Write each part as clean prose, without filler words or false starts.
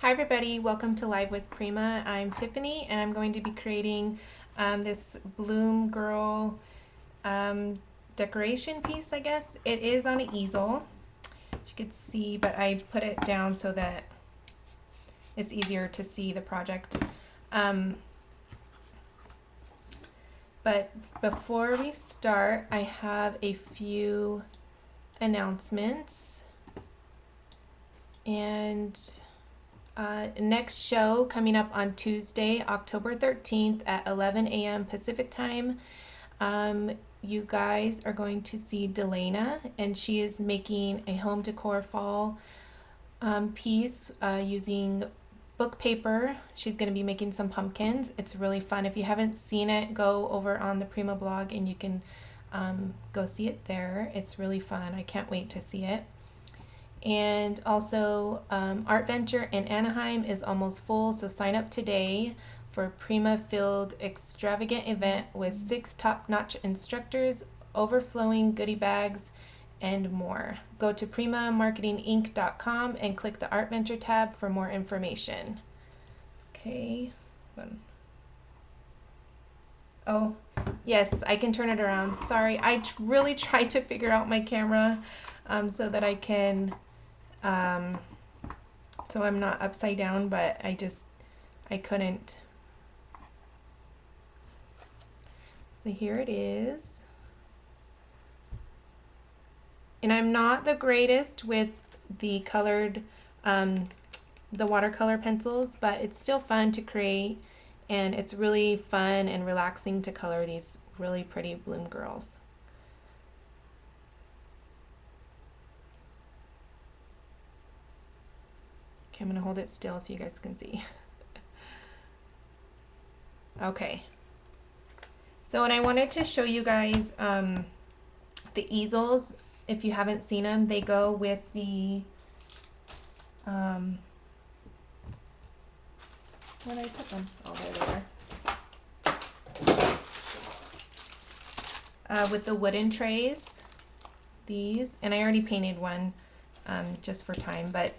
Hi everybody, welcome to Live with Prima. I'm Tiffany and I'm going to be creating this Bloom Girl decoration piece, I guess. It is on an easel, as you can see, but I put it down so that it's easier to see the project. But before we start, I have a few announcements. And next show coming up on Tuesday, October 13th at 11 a.m. Pacific time. You guys are going to see Delana, and she is making a home decor fall piece using book paper. She's going to be making some pumpkins. It's really fun. If you haven't seen it, go over on the Prima blog and you can go see it there. It's really fun. I can't wait to see it. And also, Art Venture in Anaheim is almost full, so sign up today for Prima Filled Extravagant event with 6 top-notch instructors, overflowing goodie bags, and more. Go to primamarketinginc.com and click the Art Venture tab for more information. Okay. Oh, yes, I can turn it around. Sorry, I really tried to figure out my camera so that I can... so I'm not upside down, but I couldn't. So here it is. And I'm not the greatest with the colored, the watercolor pencils, but it's still fun to create, and it's really fun and relaxing to color these really pretty bloom girls. Okay, I'm going to hold it still so you guys can see. Okay. So, and I wanted to show you guys the easels. If you haven't seen them, they go with the, where did I put them? Oh, there they are. With the wooden trays, these, and I already painted one just for time, but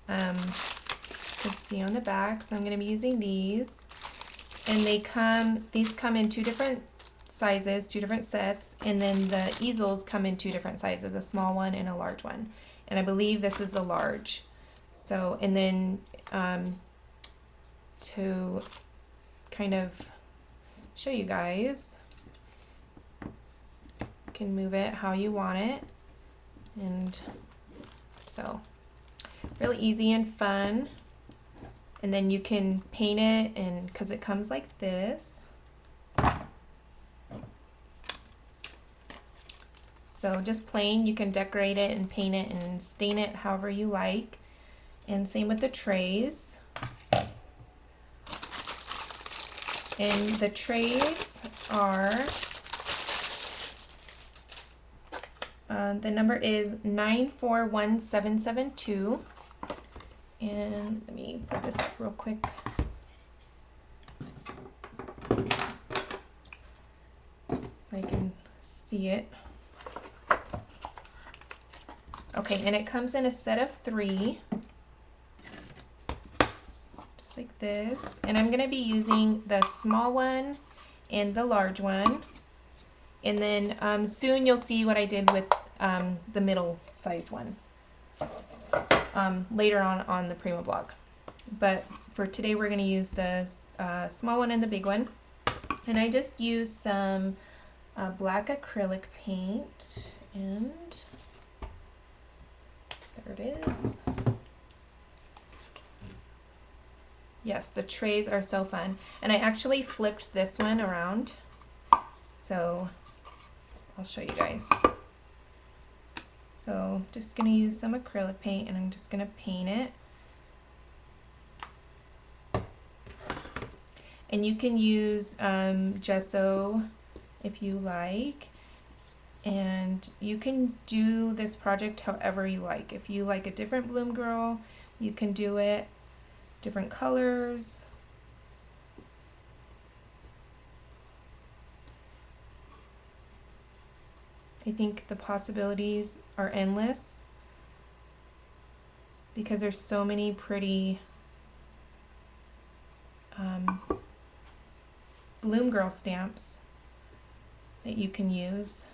you can see on the back, so I'm going to be using these, and these come in 2 different sizes, 2 different sets, and then the easels come in 2 different sizes, a small one and a large one, and I believe this is a large. So, and then to kind of show you guys, you can move it how you want it, and so really easy and fun. And then you can paint it, and because it comes like this. So just plain, you can decorate it and paint it and stain it however you like. And same with the trays. And the trays are, the number is 941772. And let me put this up real quick. So I can see it. Okay, and it comes in a set of 3. Just like this. And I'm going to be using the small one and the large one. And then soon you'll see what I did with the middle size one. Later on the Prima blog. But for today we're going to use the small one and the big one. And I just used some black acrylic paint, and there it is. Yes, the trays are so fun. And I actually flipped this one around, so I'll show you guys. So just going to use some acrylic paint, and I'm just going to paint it. And you can use gesso if you like. And you can do this project however you like. If you like a different bloom girl, you can do it different colors. I think the possibilities are endless because there's so many pretty Bloom Girl stamps that you can use.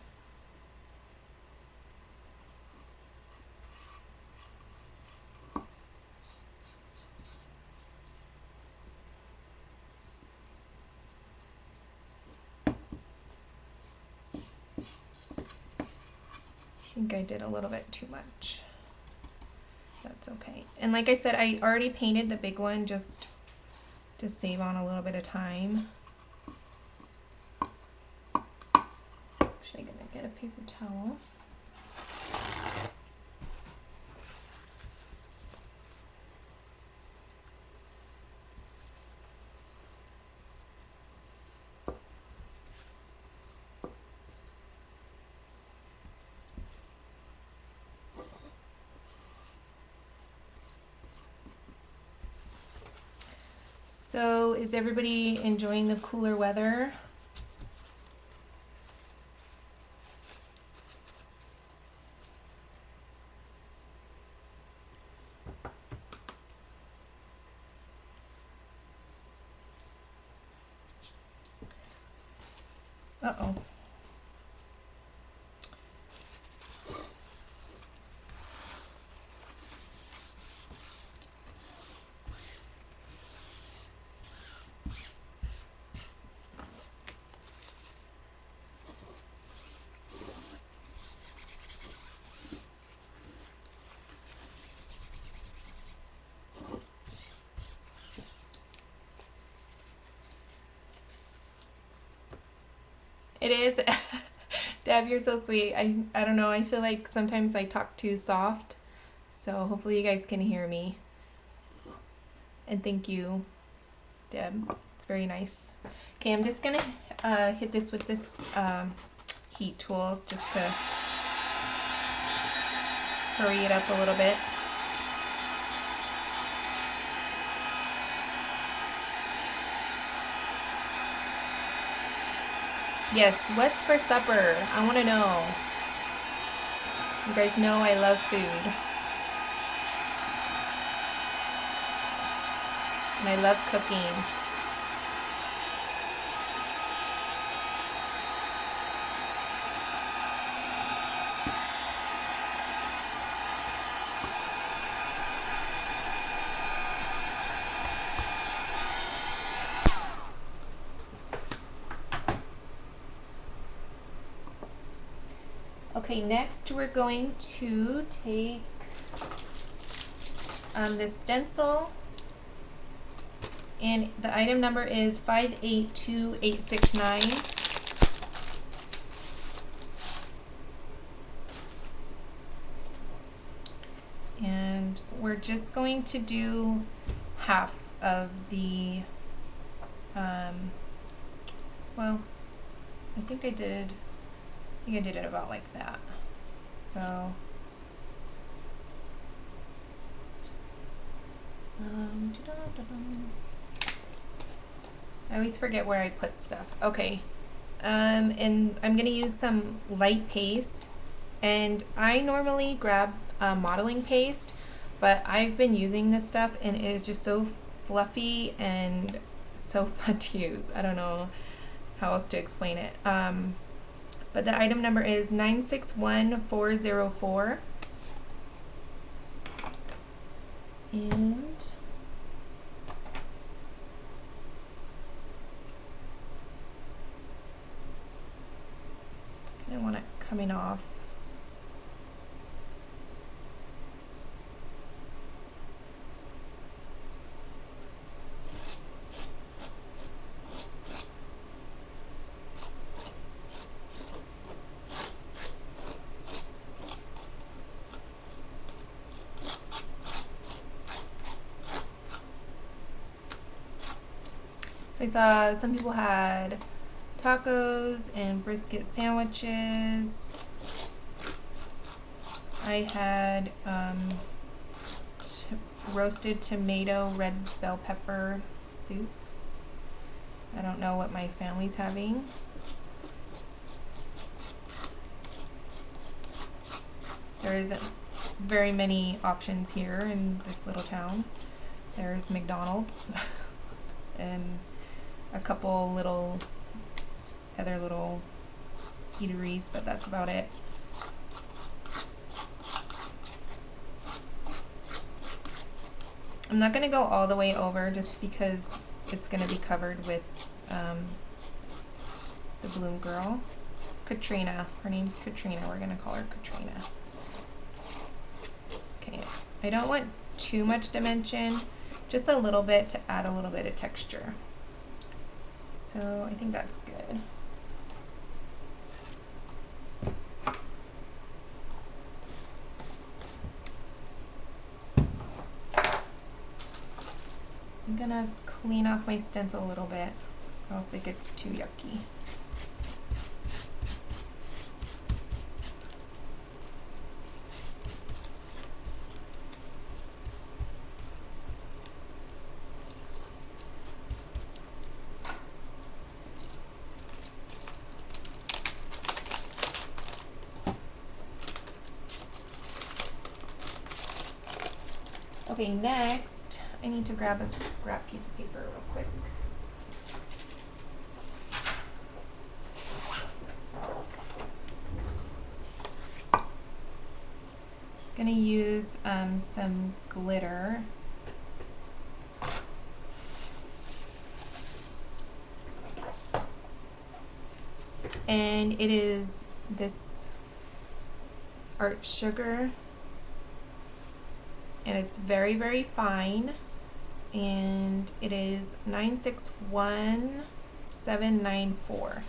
I think I did a little bit too much. That's okay. And like I said, I already painted the big one just to save on a little bit of time. Actually, I'm gonna get a paper towel. So, is everybody enjoying the cooler weather? Uh-oh. It is. Deb, you're so sweet. I don't know. I feel like sometimes I talk too soft. So hopefully you guys can hear me. And thank you, Deb. It's very nice. Okay, I'm just going to hit this with this heat tool just to hurry it up a little bit. Yes, what's for supper? I want to know. You guys know I love food. And I love cooking. Okay, next we're going to take this stencil, and the item number is 582869. And we're just going to do half of the, well, I think I did it about like that. So, I always forget where I put stuff. Okay, and I'm gonna use some light paste, and I normally grab modeling paste, but I've been using this stuff and it is just so fluffy and so fun to use. I don't know how else to explain it. But the item number is 961404. And I want it coming off. So I saw some people had tacos and brisket sandwiches. I had roasted tomato red bell pepper soup. I don't know what my family's having. There isn't very many options here in this little town. There's McDonald's. and a couple little other little eateries, but that's about it. I'm not going to go all the way over just because it's going to be covered with the Bloom Girl. Catrina. Her name's Catrina. We're going to call her Catrina. Okay. I don't want too much dimension, just a little bit to add a little bit of texture. So I think that's good. I'm gonna clean off my stencil a little bit, or else it gets too yucky. Okay, next, I need to grab a scrap piece of paper real quick. Gonna use some glitter. And it is this Art Sugar. And it's very, very fine. And it is 961794.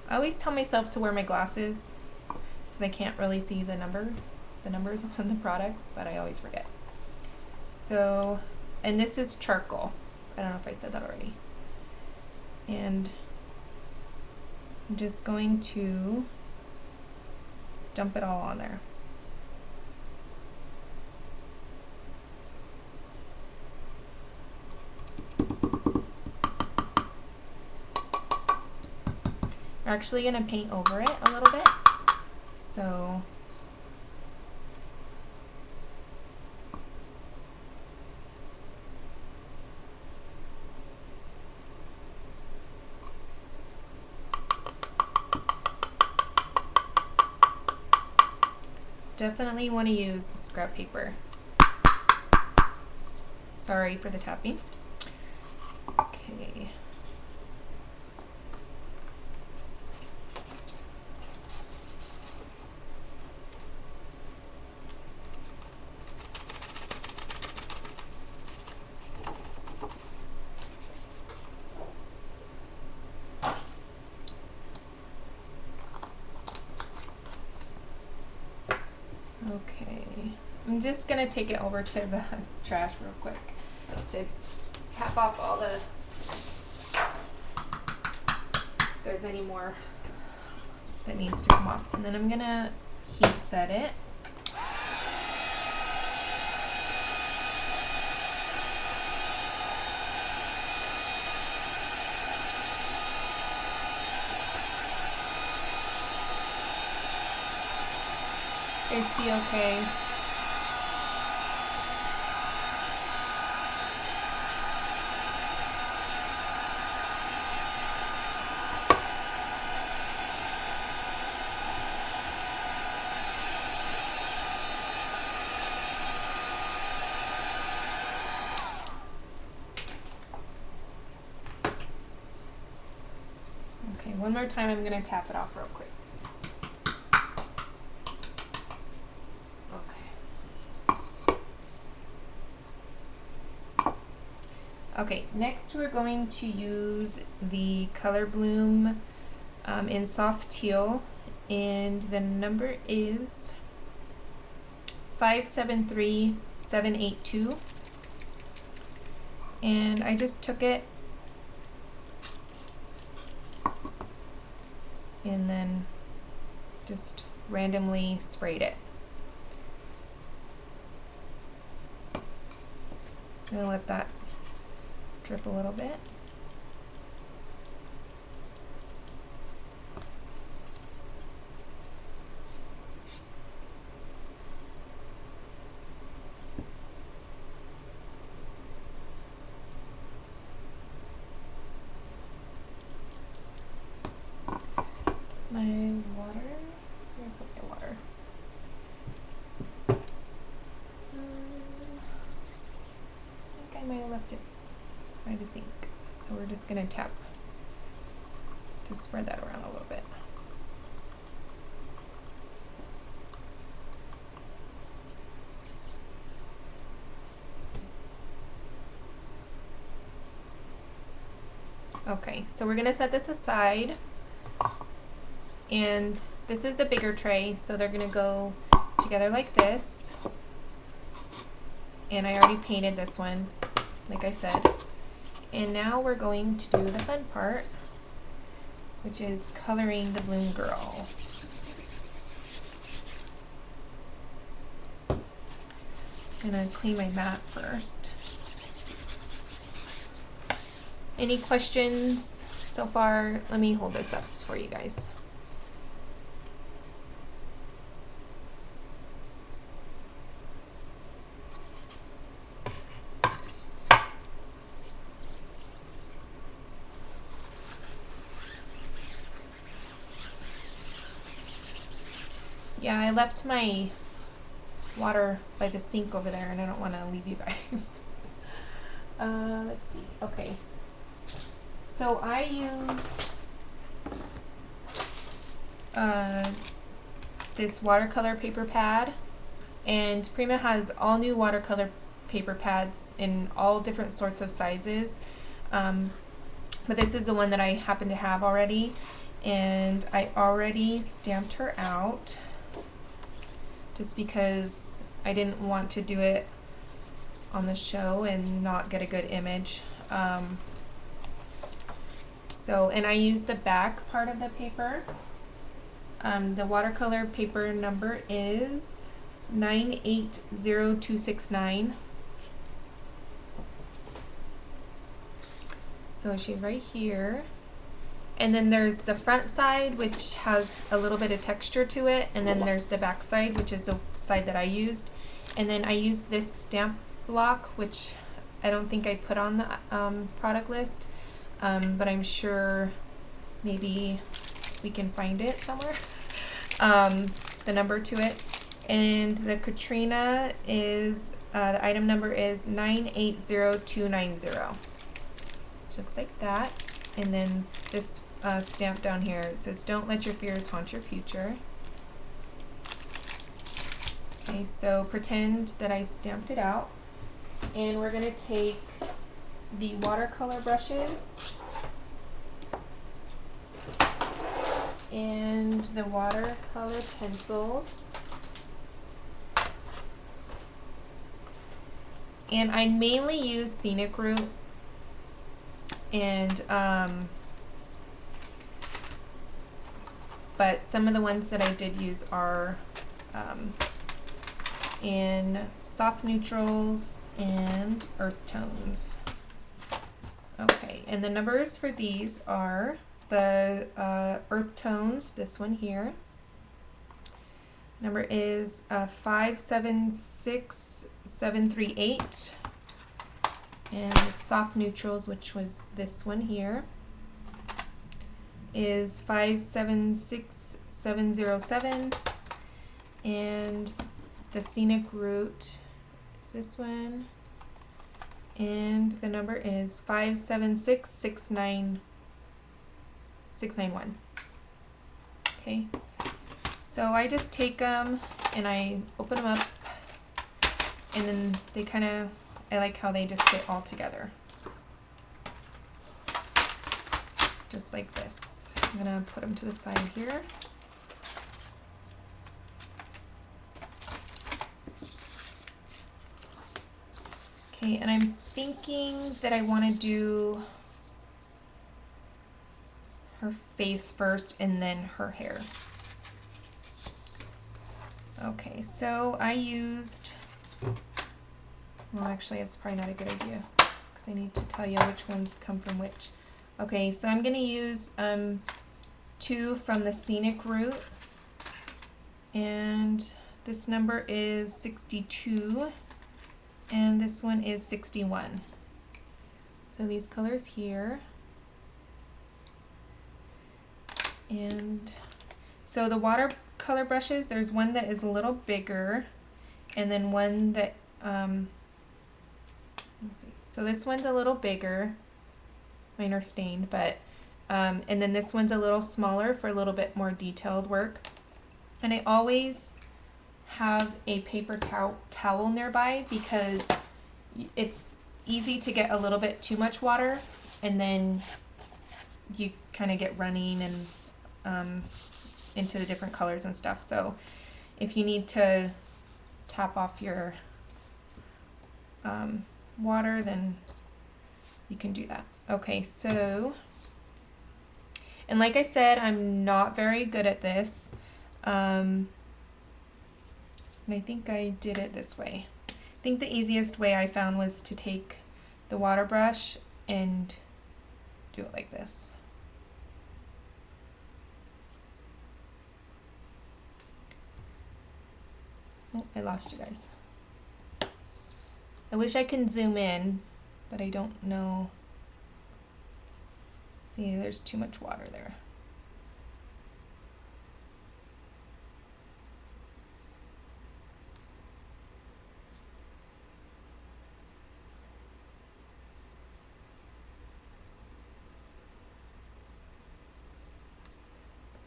I always tell myself to wear my glasses because I can't really see the numbers on the products, but I always forget. So, and this is charcoal. I don't know if I said that already. And I'm just going to dump it all on there. We're actually going to paint over it a little bit. So definitely want to use scrap paper. Sorry for the tapping. Okay. Okay, I'm just gonna take it over to the trash real quick to tap off all the, if there's any more that needs to come off. And then I'm gonna heat set it. Is he okay? Okay, one more time I'm gonna tap it off real quick. Okay, next we're going to use the Color Bloom in soft teal, and the number is 573782. And I just took it and then just randomly sprayed it. Just gonna let that drip a little bit. left it by the sink. So we're just gonna tap to spread that around a little bit. Okay, so we're gonna set this aside, and this is the bigger tray, so they're gonna go together like this. And I already painted this one, like I said. And now we're going to do the fun part, which is coloring the balloon girl. I'm gonna clean my mat first. Any questions so far? Let me hold this up for you guys. Yeah, I left my water by the sink over there and I don't want to leave you guys. Let's see. Okay. So I used this watercolor paper pad, and Prima has all new watercolor paper pads in all different sorts of sizes. But this is the one that I happen to have already, and I already stamped her out just because I didn't want to do it on the show and not get a good image. And I used the back part of the paper. The watercolor paper number is 980269. So she's right here. And then there's the front side, which has a little bit of texture to it. And then there's the back side, which is the side that I used. And then I used this stamp block, which I don't think I put on the product list. But I'm sure maybe we can find it somewhere, the number to it. And the Catrina is, the item number is 980290. Which looks like that. And then this stamp down here, it says, "Don't let your fears haunt your future." Okay, so pretend that I stamped it out. And we're gonna take the watercolor brushes and the watercolor pencils, and I mainly use Scenic Root, and but some of the ones that I did use are in soft neutrals and earth tones. Okay, and the numbers for these are the earth tones, this one here. Number is 576738. And the soft neutrals, which was this one here, is 576707. And the Scenic Root is this one. And the number is 576691. Okay, so I just take them and I open them up, and then they kind of, I like how they just fit all together. Just like this. I'm gonna put them to the side here. Okay, and I'm thinking that I want to do her face first and then her hair. Okay, so I used, well, actually it's probably not a good idea because I need to tell you which ones come from which. Okay, so I'm going to use 2 from the Scenic Root, and this number is 62. And this one is 61. So these colors here. And so the watercolor brushes, there's one that is a little bigger, and then one that Let's see. So this one's a little bigger. Mine are stained, but and then this one's a little smaller for a little bit more detailed work. And I always have a paper towel nearby because it's easy to get a little bit too much water, and then you kind of get running and into the different colors and stuff. So if you need to tap off your water, then you can do that. Okay, so, and like I said, I'm not very good at this. And I think I did it this way. I think the easiest way I found was to take the water brush and do it like this. Oh, I lost you guys. I wish I can zoom in, but I don't know. See, there's too much water there.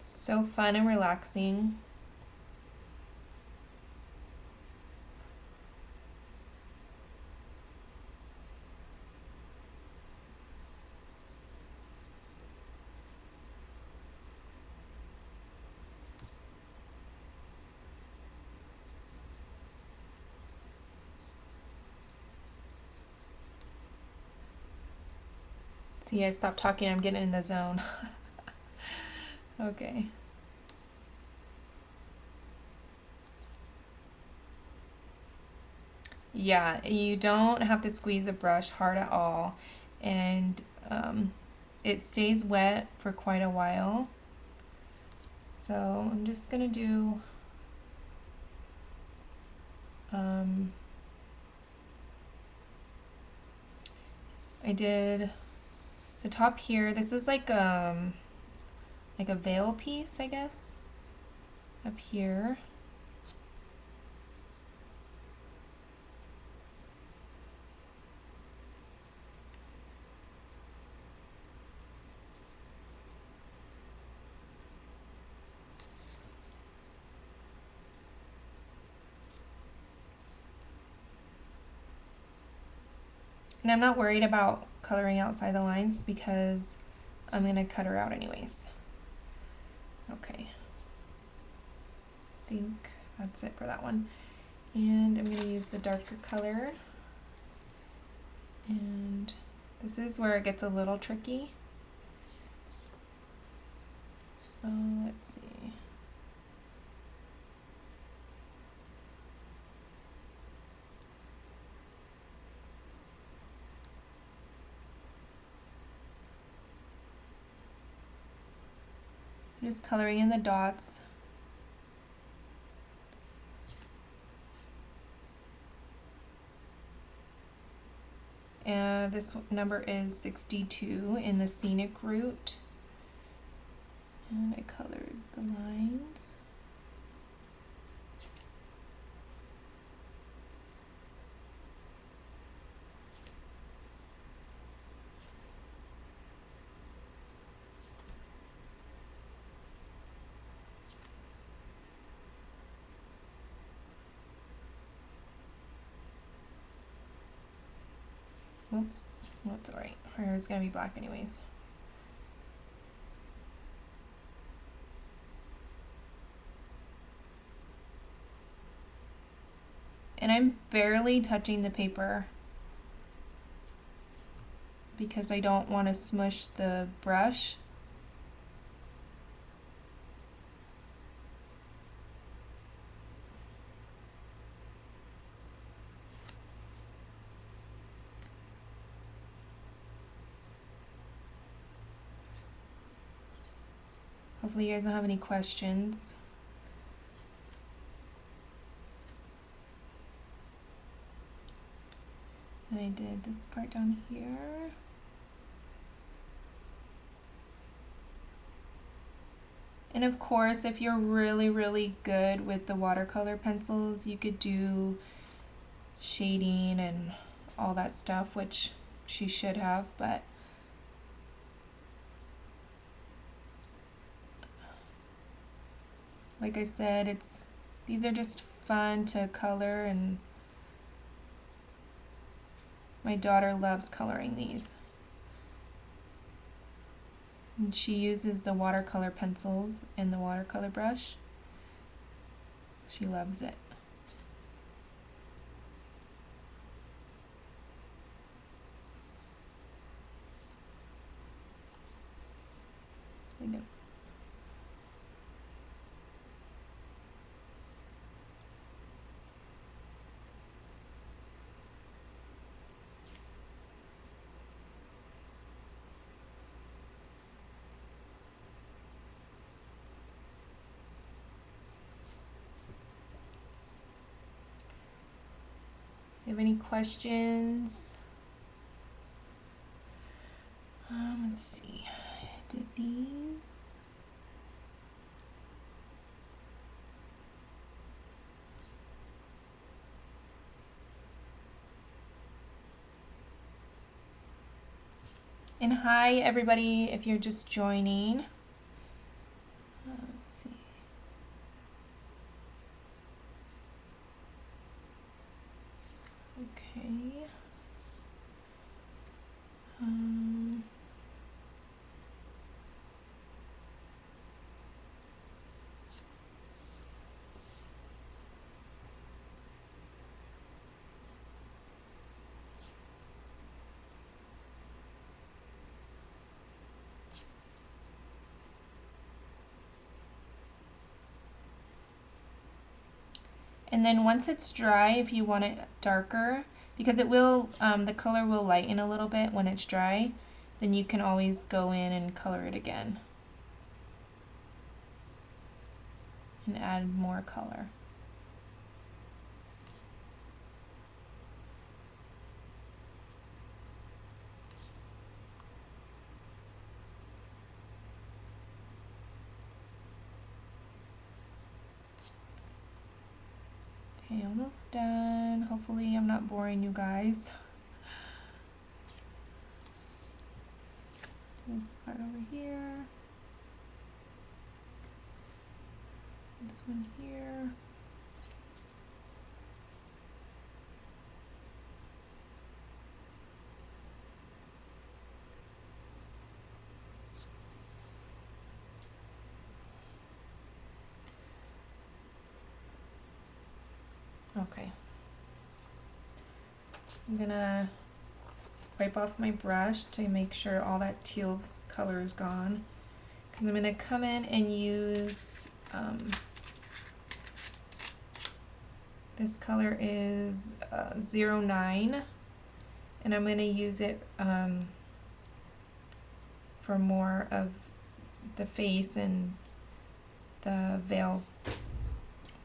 So fun and relaxing. See, I stopped talking, I'm getting in the zone. Okay. Yeah, you don't have to squeeze the brush hard at all, and it stays wet for quite a while. So I'm just gonna do I did the top here. This is like a veil piece, I guess, up here. And I'm not worried about coloring outside the lines because I'm going to cut her out anyways. Okay. I think that's it for that one. And I'm going to use the darker color. And this is where it gets a little tricky. Let's see. Just coloring in the dots. This number is 62 in the scenic route. And I colored the lines. Oops, that's alright. Her hair is gonna be black anyways. And I'm barely touching the paper because I don't want to smush the brush. Hopefully you guys don't have any questions. And I did this part down here. And of course, if you're really, really good with the watercolor pencils, you could do shading and all that stuff, which she should have, but like I said, these are just fun to color, and my daughter loves coloring these. And she uses the watercolor pencils and the watercolor brush. She loves it. I know. Do you have any questions? Let's see. I did these. And hi, everybody, if you're just joining. Let's see. Okay. And then once it's dry, if you want it darker, because it will, the color will lighten a little bit when it's dry, then you can always go in and color it again and add more color. Okay, almost done. Hopefully I'm not boring you guys. This part over here. This one here. Okay. I'm gonna wipe off my brush to make sure all that teal color is gone. Because I'm gonna come in and use, this color is 09, and I'm gonna use it for more of the face and the veil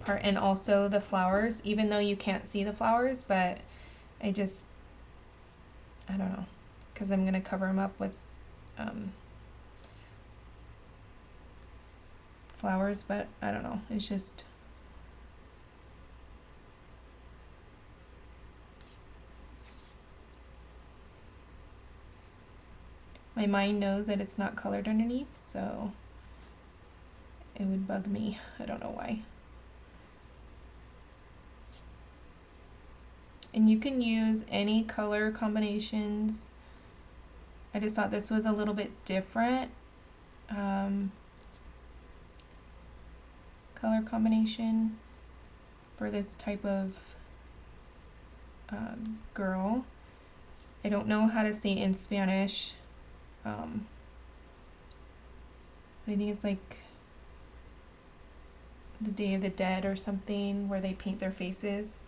part, and also the flowers, even though you can't see the flowers, but I don't know, because I'm gonna cover them up with flowers, but I don't know, it's just my mind knows that it's not colored underneath, so it would bug me. I don't know why. And you can use any color combinations. I just thought this was a little bit different color combination for this type of girl. I don't know how to say in Spanish. I think it's like the Day of the Dead or something, where they paint their faces.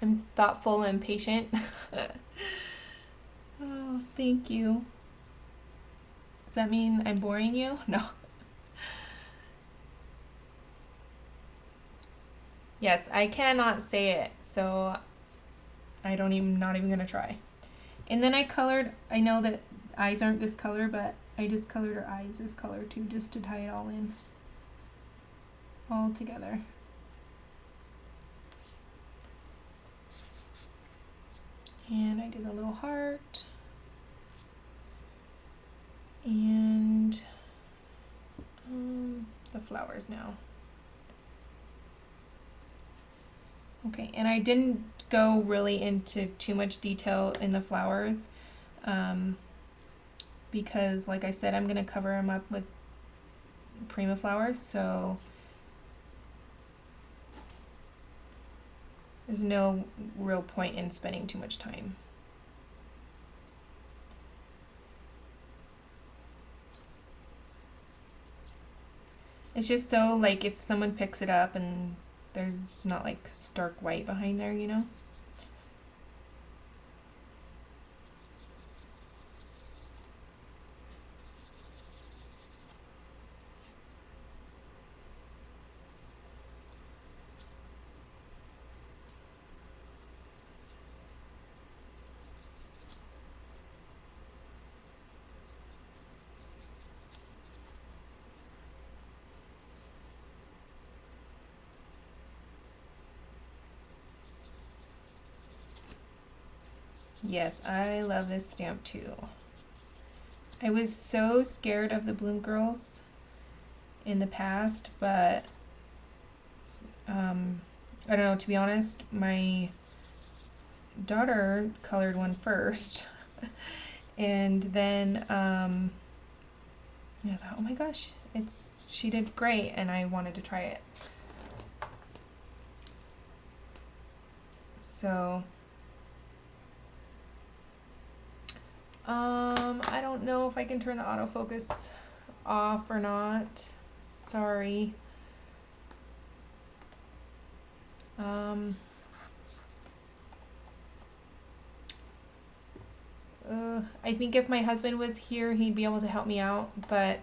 I'm thoughtful and patient. Oh, thank you. Does that mean I'm boring you? No. Yes, I cannot say it, so not even gonna try. And then I colored, I know that eyes aren't this color, but I just colored her eyes this color too, just to tie it all in, all together. And I did a little heart. And the flowers now. Okay, and I didn't go really into too much detail in the flowers because, like I said, I'm going to cover them up with Prima flowers, so there's no real point in spending too much time. It's just so, like, if someone picks it up and there's not, like, stark white behind there, you know? Yes, I love this stamp too. I was so scared of the Bloom Girls in the past, but I don't know, to be honest, my daughter colored one first and then I thought, oh my gosh, she did great, and I wanted to try it. So I don't know if I can turn the autofocus off or not. Sorry. I think if my husband was here, he'd be able to help me out, but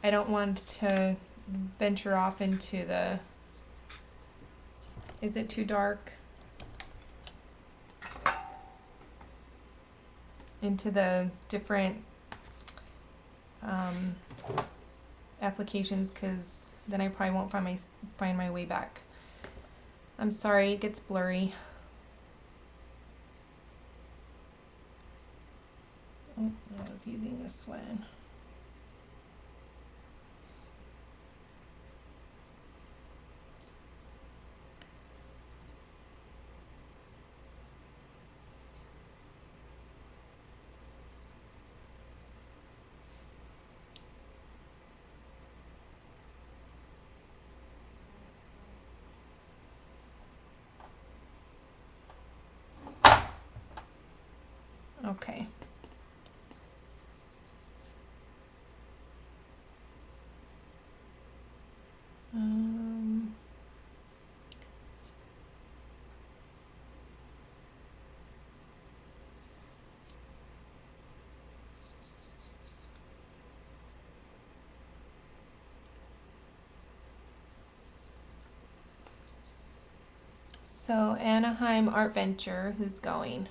I don't want to venture off into the... Is it too dark? Into the different applications, because then I probably won't find my way back. I'm sorry, it gets blurry. Oh, I was using this one. Okay. So Anaheim Art Venture, who's going?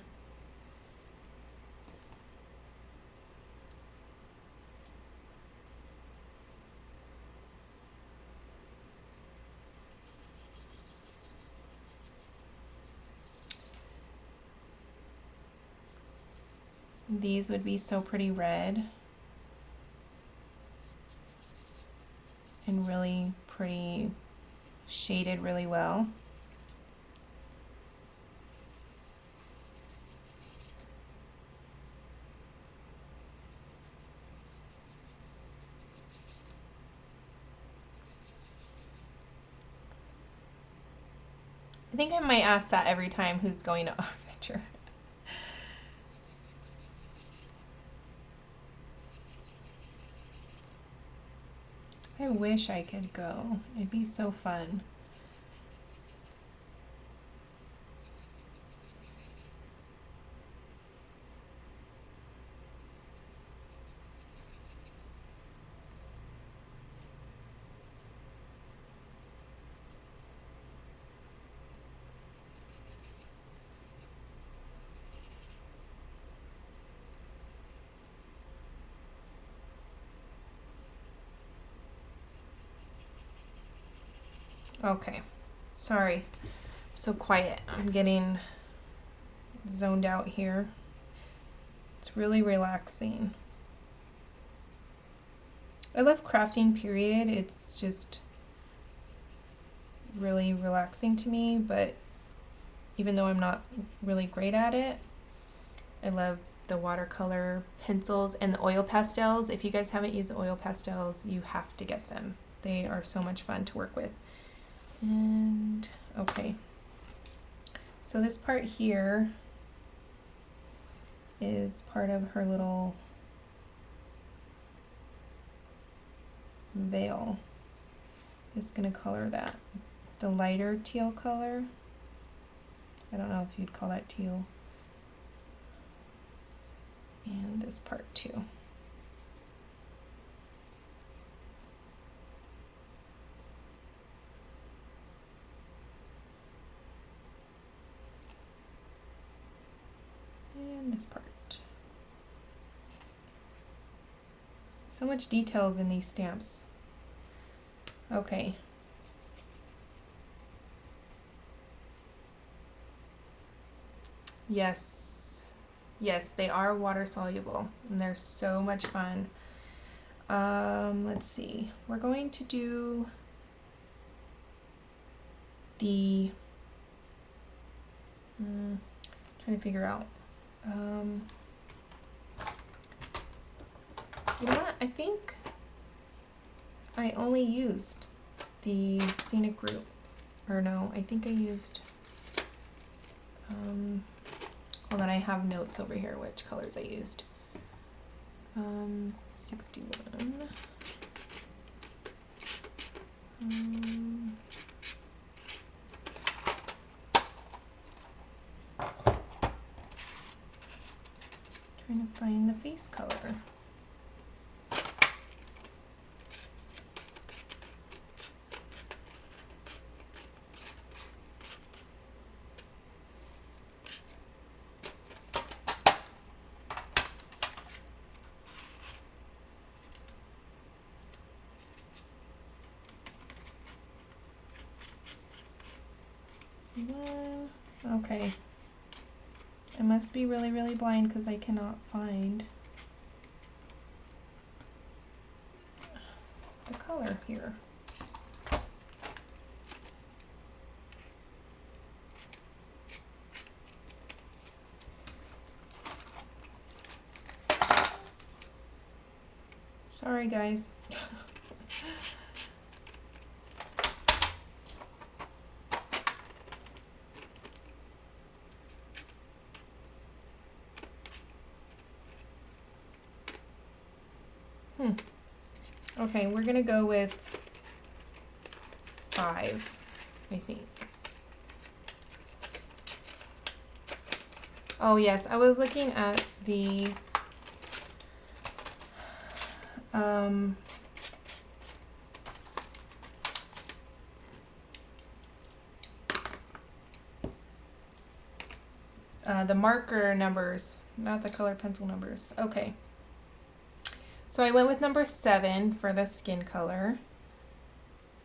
These would be so pretty red and really pretty shaded really well. I think I might ask that every time who's going to Art Venture. I wish I could go. It'd be so fun. Okay, sorry, so quiet. I'm getting zoned out here. It's really relaxing. I love crafting, period. It's just really relaxing to me, but even though I'm not really great at it, I love the watercolor pencils and the oil pastels. If you guys haven't used oil pastels, you have to get them. They are so much fun to work with. And okay, so this part here is part of her little veil. Just gonna color that. The lighter teal color. I don't know if you'd call that teal. And this part too. And this part. So much details in these stamps. Okay. Yes. Yes, they are water soluble and they're so much fun. Let's see. We're going to do the trying to figure out. You know what? I think I only used the scenic route. Or no, I think I used hold on, I have notes over here which colors I used. 61. Trying to find the face color. Okay. I must be really, really blind because I cannot find the color here. Sorry, guys. Okay, we're gonna go with 5, I think. Oh yes, I was looking at the the marker numbers, not the color pencil numbers. Okay. So I went with number 7 for the skin color.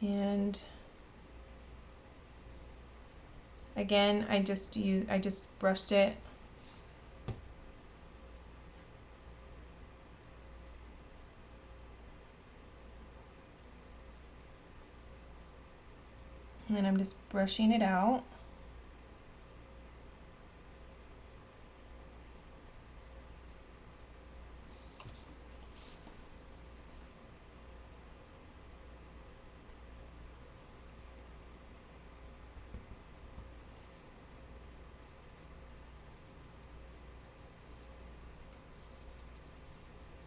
And again, I just brushed it. And then I'm just brushing it out.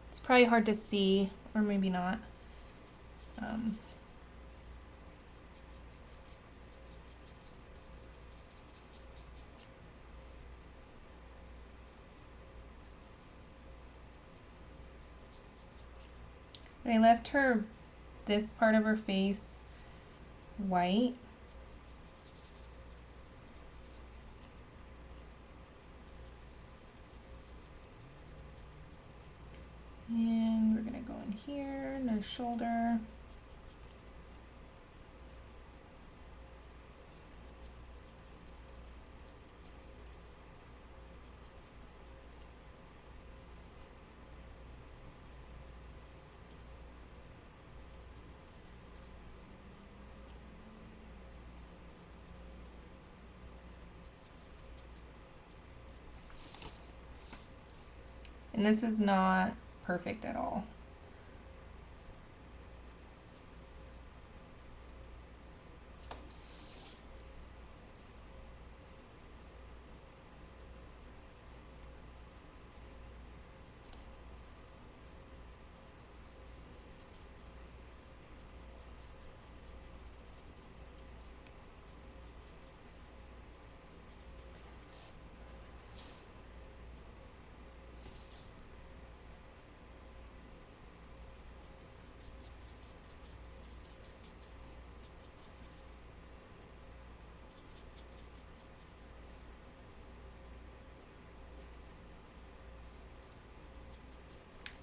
It's probably hard to see, or maybe not. I left her, this part of her face, white. And we're gonna go in here, and her shoulder. And this is not perfect at all.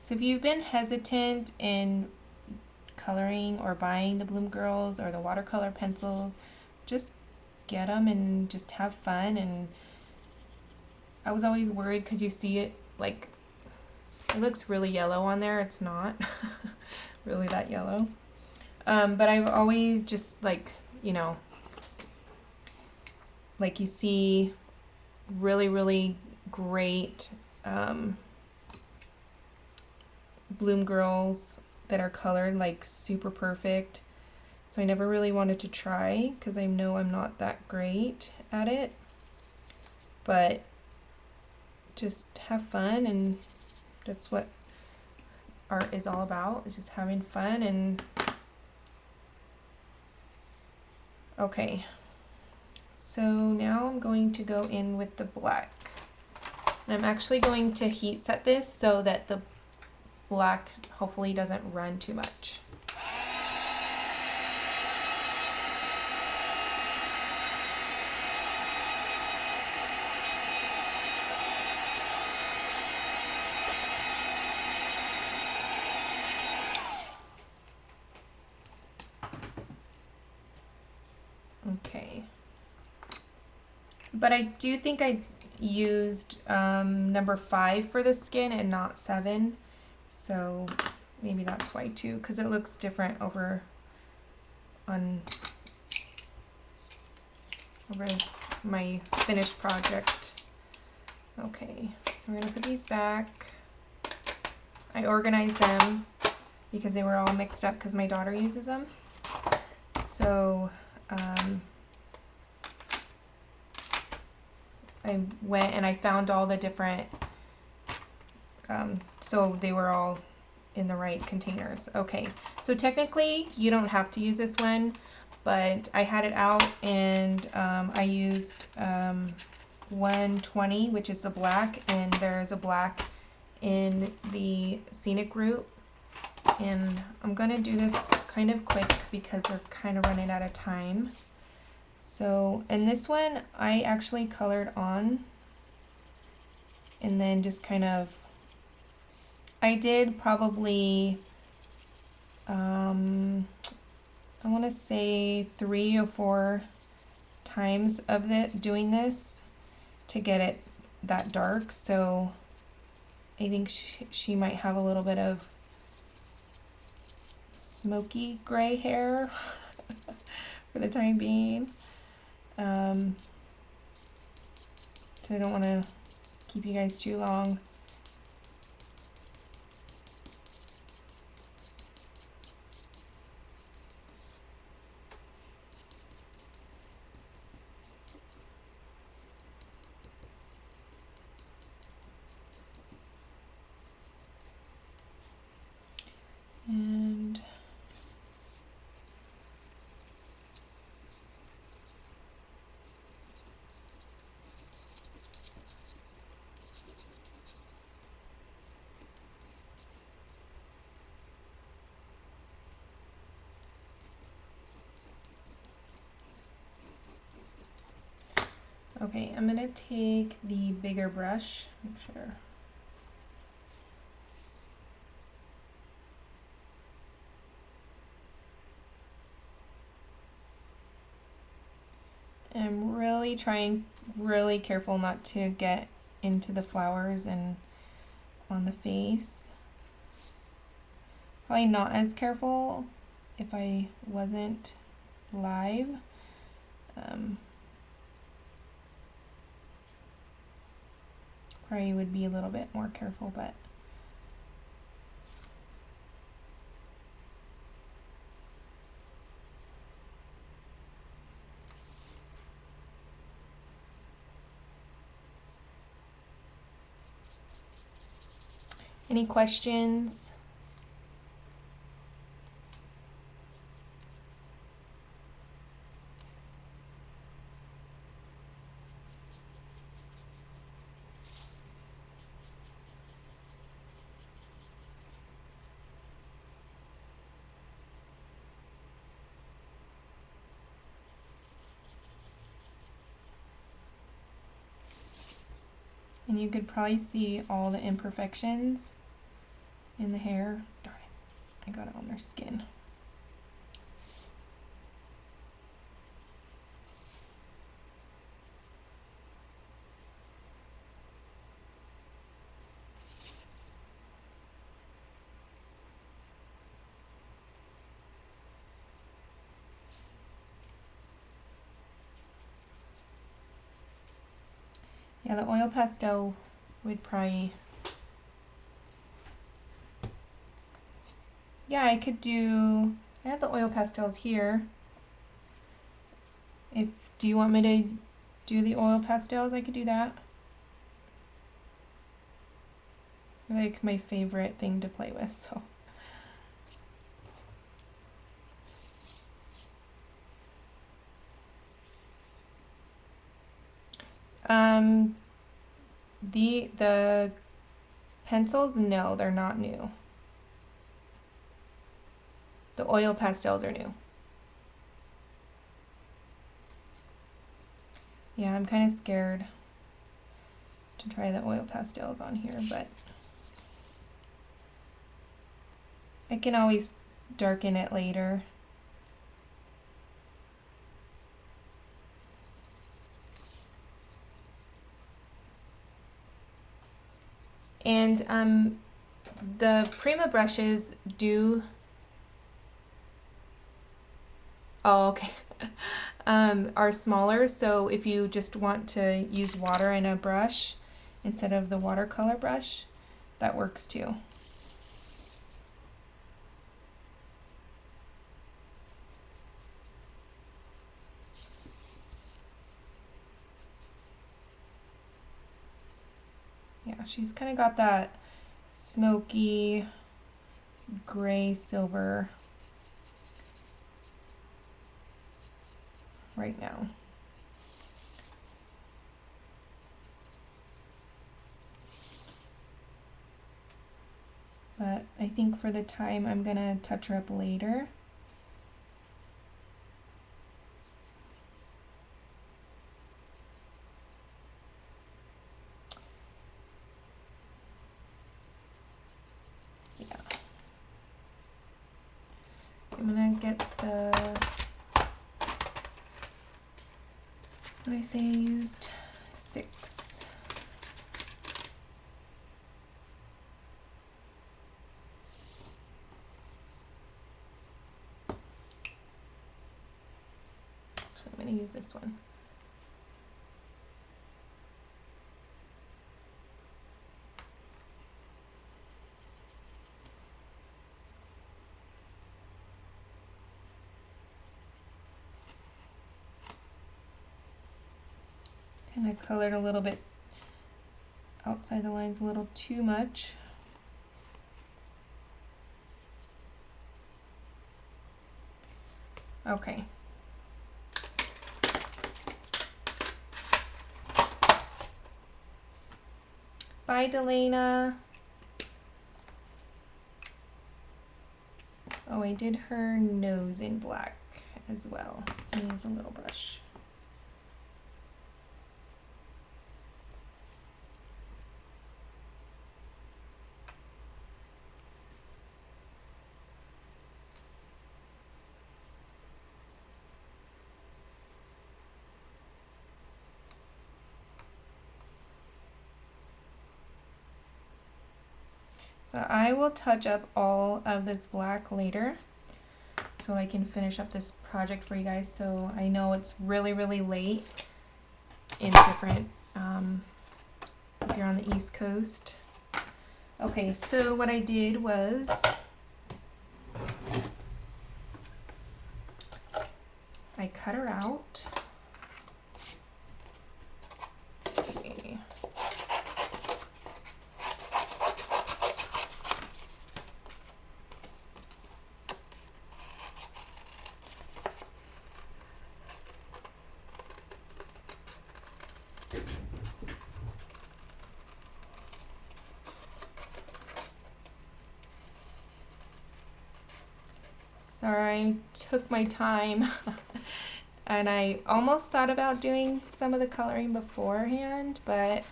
So if you've been hesitant in coloring or buying the Bloom Girls or the watercolor pencils, just get them and just have fun. And I was always worried because you see it like it looks really yellow on there. It's not really that yellow. But I've always just like, you know, like you see really, really great Bloom Girls that are colored like super perfect. So I never really wanted to try because I know I'm not that great at it. But just have fun, and that's what art is all about, is just having fun. And okay, so now I'm going to go in with the black. And I'm actually going to heat set this so that the black hopefully doesn't run too much. Okay. But I do think I used number 5 for the skin and not 7. So maybe that's why too, because it looks different over my finished project. Okay, so we're gonna put these back. I organized them because they were all mixed up because my daughter uses them. So I went and I found all the different, so they were all in the right containers. Okay, so technically you don't have to use this one, but I had it out and I used 120, which is the black, and there's a black in the scenic route. And I'm gonna do this kind of quick because we're kind of running out of time. So, and this one I actually colored on and then just kind of, I did probably, I want to say 3 or 4 times of doing this to get it that dark. So I think she might have a little bit of smoky gray hair for the time being. So I don't want to keep you guys too long. And okay, I'm gonna take the bigger brush, make sure. And I'm really trying, really careful not to get into the flowers and on the face. Probably not as careful if I wasn't live. Probably would be a little bit more careful, but Any questions? And you could probably see all the imperfections in the hair. Darn it, I got it on their skin. Yeah, the oil pastel would probably, yeah, I could do, I have the oil pastels here. Do you want me to do the oil pastels? I could do that. They're like my favorite thing to play with, so. The pencils, no, they're not new. The oil pastels are new. Yeah, I'm kind of scared to try the oil pastels on here, but I can always darken it later. And the Prima brushes do, oh, okay, are smaller. So if you just want to use water in a brush instead of the watercolor brush, that works too. Yeah, she's kind of got that smoky gray silver right now. But I think for the time I'm gonna touch her up later. Yeah. I'm gonna get the, what did I say I used? 6. So I'm going to use this one. And I colored a little bit outside the lines a little too much. Okay. Bye, Delana. Oh, I did her nose in black as well. I'll use a little brush. So I will touch up all of this black later so I can finish up this project for you guys. So I know it's really, really late in different, if you're on the East Coast. Okay, so what I did was I cut her out. Let's see. Sorry, I took my time and I almost thought about doing some of the coloring beforehand, but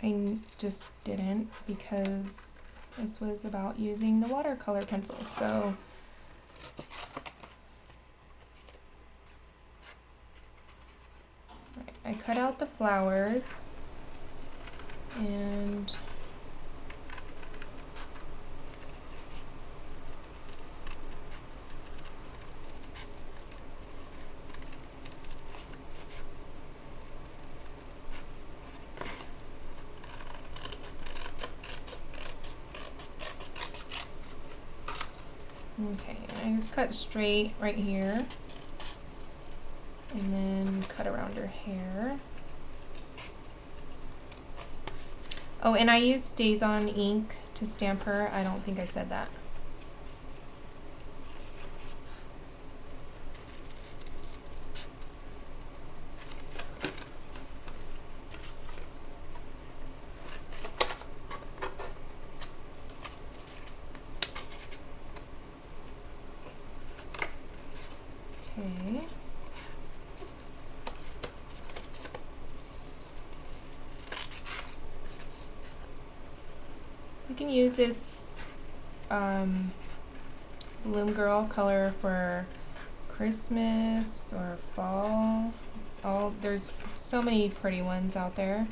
I just didn't, because this was about using the watercolor pencils. So I cut out the flowers and okay, and I just cut straight right here and then cut around her hair. Oh, and I use Stays-On ink to stamp her. I don't think I said that. Okay. You can use this Bloom Girl color for Christmas or fall. There's so many pretty ones out there.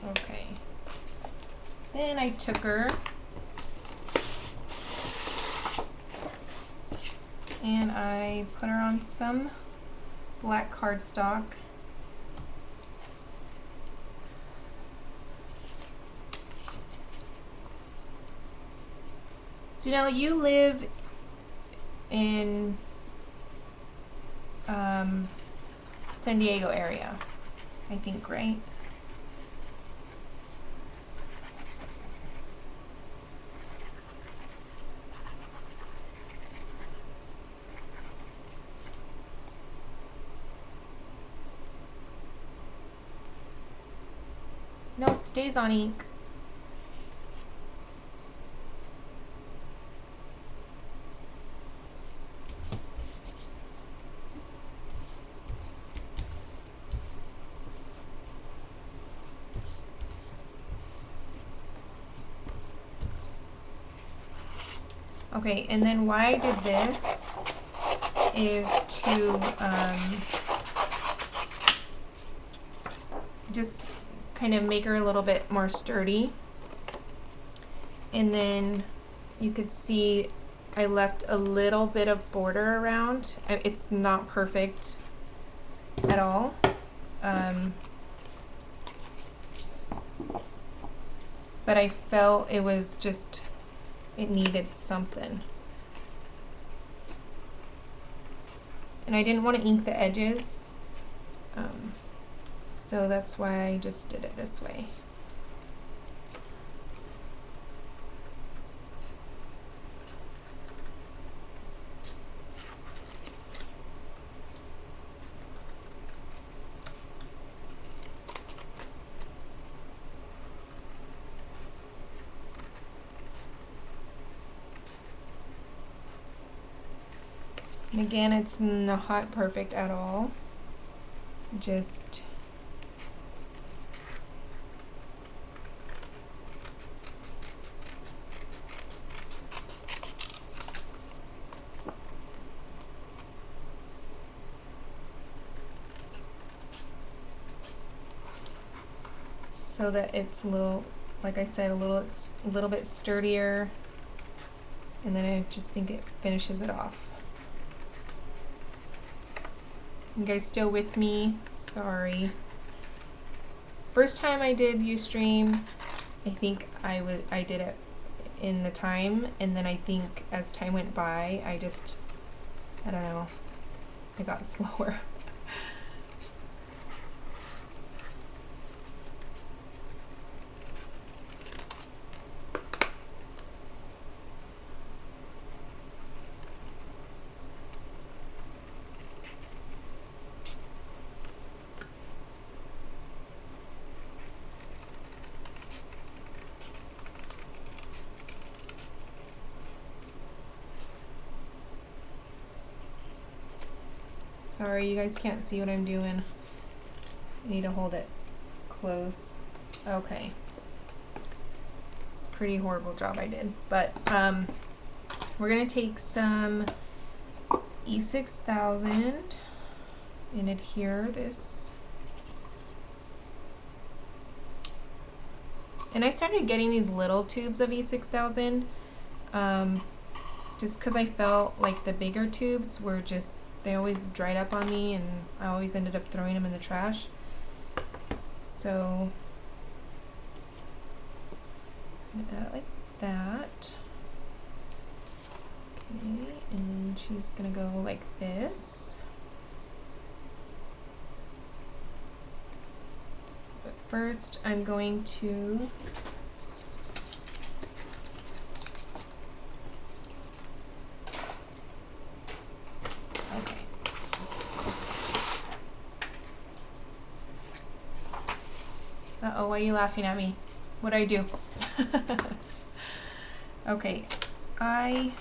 Okay. Then I took her and I put her on some black cardstock. So now you live in San Diego area, I think, right? No, Stays-On ink. Okay, and then why I did this is to just kind of make her a little bit more sturdy. And then you could see I left a little bit of border around. It's not perfect at all. But I felt it was just, it needed something. And I didn't want to ink the edges. So that's why I just did it this way. And again, it's not perfect at all. Just so that it's a little, like I said, a little bit sturdier, and then I just think it finishes it off. You guys still with me? Sorry. First time I did Ustream, I think I did it in the time, and then I think as time went by, I don't know, I got slower. Sorry, you guys can't see what I'm doing. I need to hold it close. Okay. It's a pretty horrible job I did. But we're gonna take some E6000 and adhere this. And I started getting these little tubes of E6000 just because I felt like the bigger tubes were just, they always dried up on me and I always ended up throwing them in the trash. So I'm gonna add it like that. Okay, and she's gonna go like this. But first I'm going to Uh-oh, why are you laughing at me? What'd I do? Okay, I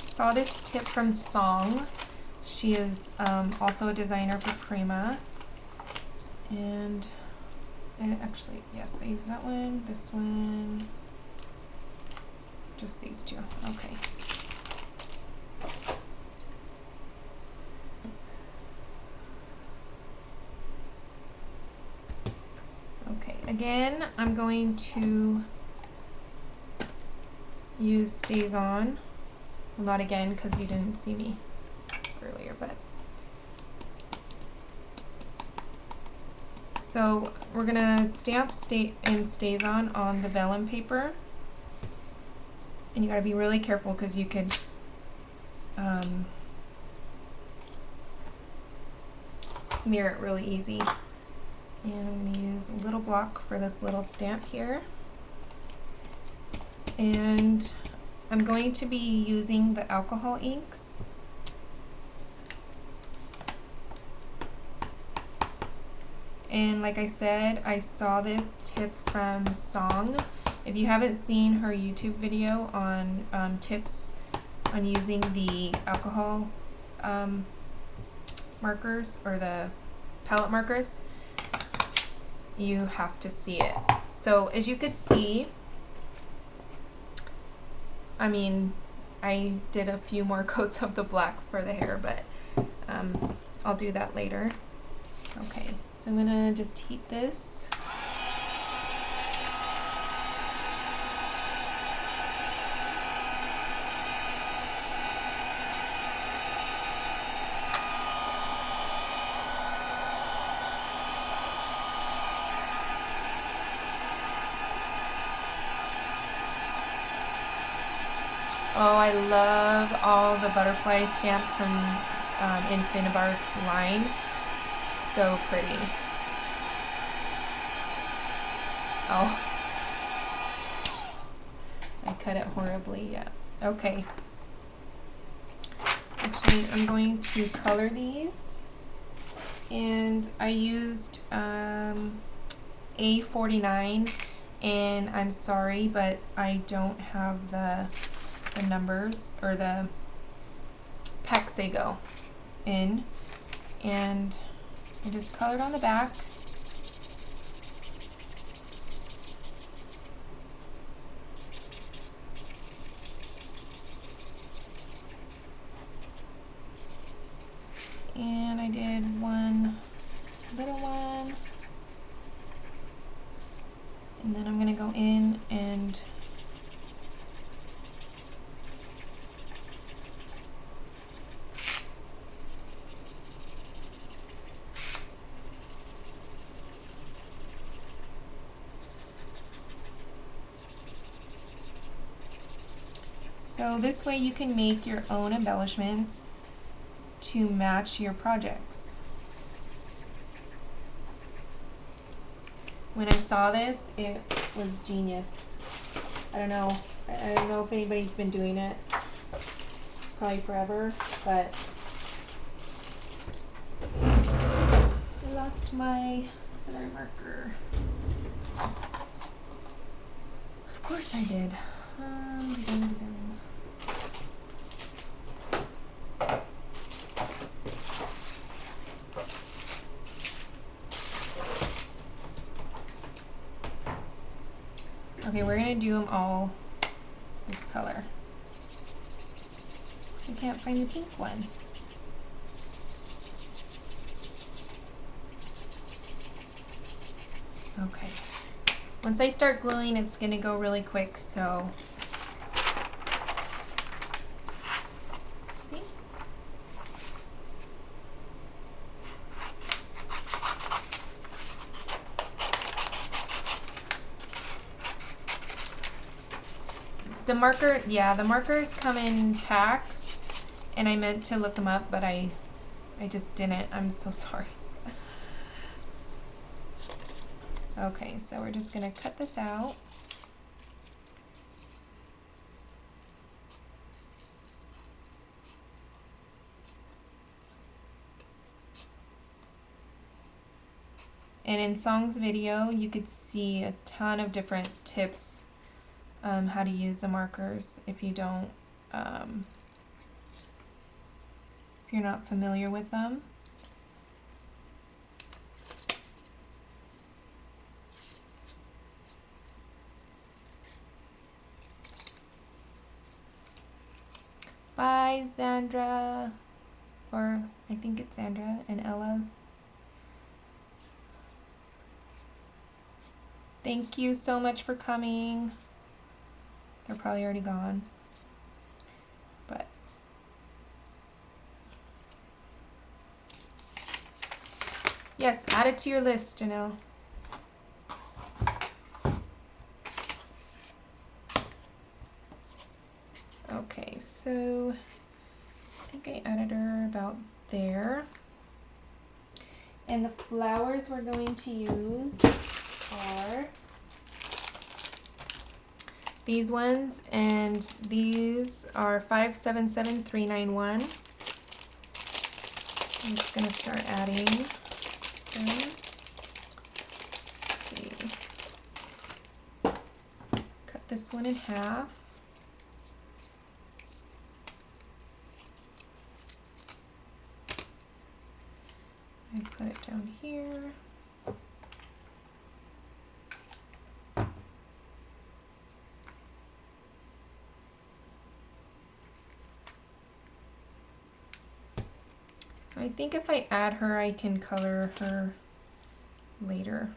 saw this tip from Song. She is also a designer for Prima. And actually, yes, I use that one, this one, just these two. Okay. Again, I'm going to use Stays On. Well, not again because you didn't see me earlier, but. So we're gonna stamp Stays on the vellum paper. And you gotta be really careful because you could smear it really easy. And I'm going to use a little block for this little stamp here. And I'm going to be using the alcohol inks. And like I said, I saw this tip from Song. If you haven't seen her YouTube video on tips on using the alcohol markers or the palette markers, you have to see it. So as you could see, I mean, I did a few more coats of the black for the hair, but I'll do that later. Okay, so I'm gonna just heat this. Oh, I love all the butterfly stamps from in Finnabair's line. So pretty. Oh, I cut it horribly, yeah. Okay. Actually, I'm going to color these. And I used A49, and I'm sorry, but I don't have the numbers or the Paxago in, and I just colored on the back. And I did one little one, and then I'm gonna go in and so this way you can make your own embellishments to match your projects. When I saw this, it was genius. I don't know if anybody's been doing it probably forever, but I lost my color marker. Of course I did. Okay, we're gonna do them all this color. I can't find the pink one. Okay. Once I start gluing, it's gonna go really quick, so. See? The marker, yeah, the markers come in packs, and I meant to look them up, but I just didn't. I'm so sorry. Okay, so we're just gonna cut this out. And in Song's video, you could see a ton of different tips how to use the markers if you don't, if you're not familiar with them. Bye, Zandra, or I think it's Zandra and Ella. Thank you so much for coming. They're probably already gone, but yes, add it to your list, Janelle. Okay, so I think I added her about there. And the flowers we're going to use are these ones, and these are 577391. I'm just gonna start adding them. Let's see. Cut this one in half. I put it down here. So I think if I add her, I can color her later.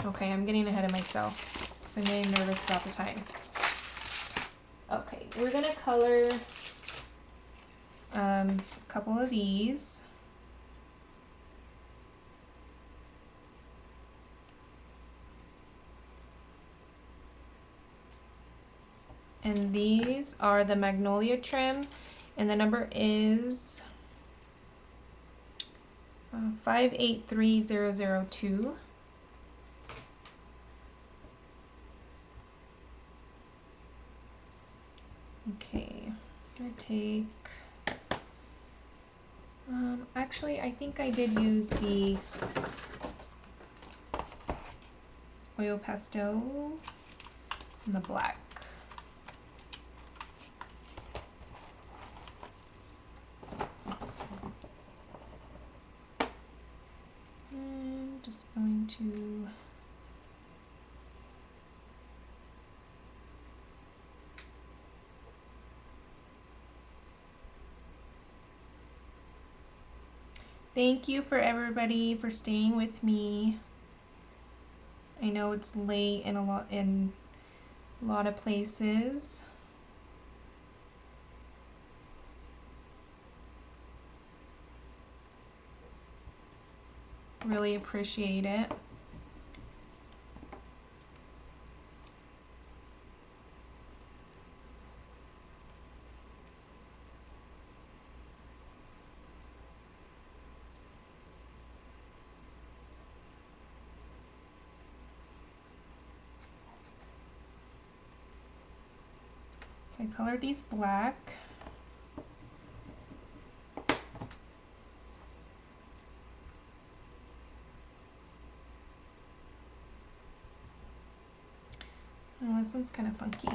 Okay, I'm getting ahead of myself, so I'm getting nervous about the time. Okay, we're gonna color a couple of these. And these are the Magnolia trim, and the number is 583002. Okay, I'm gonna take, actually I think I did use the oil pastel and the black. And just going to thank you for everybody for staying with me. I know it's late in a lot of places. Really appreciate it. So I colored these black. this one's kind of funky.